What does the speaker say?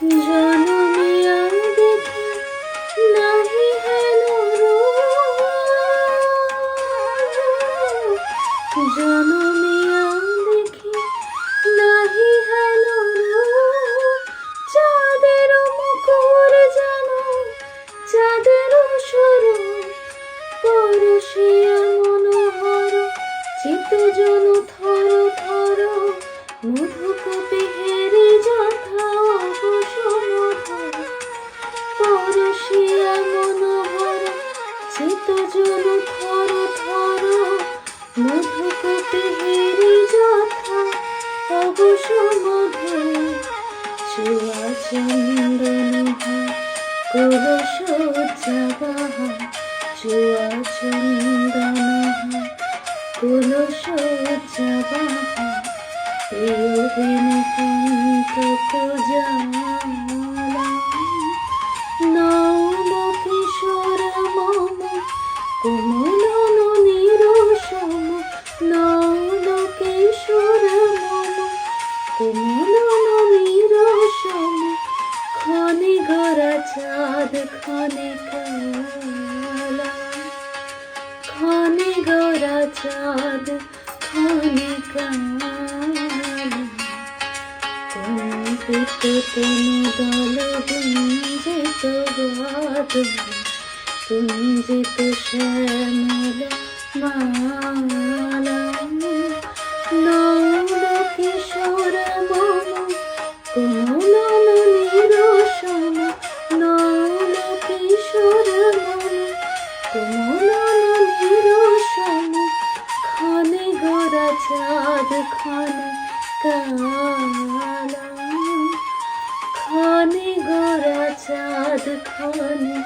জনমিয়া দেখি নাহি হেন জনমিয়া দেখি নাহি হেন চাঁদের মুকুর যেন চাঁদের সরু পরশিয়া মনোহর চিত জন থর থর মধুকপি হেরি যথা অবসমধর পরশিয়া মনোহর চিত জন থর থর মধুকপি হেরি যথা অবসমধর চুয়া চন্দন কলস যাবাহা চুয়া চন্দন কলস যাবাহা প্রিয়হীন কণ্ঠক জালা নব কিশোর মম কোমলন নিরসম নব কিশোর মম কোমলন নিরসম খনি গড়া চাঁদ খনি কালা খনি গড়া চাঁদ খনি কালা কম্পিত তনু দল গুঞ্জিত বাদল কুঞ্জিত শ্যামল মালা নৌল কিশোর মম কোমলন নিরসম নৌল কিশোর মম কোমলন নিরসম খনি গড়া চাঁদ খনি কালা খনি গড়া চাঁদ খনি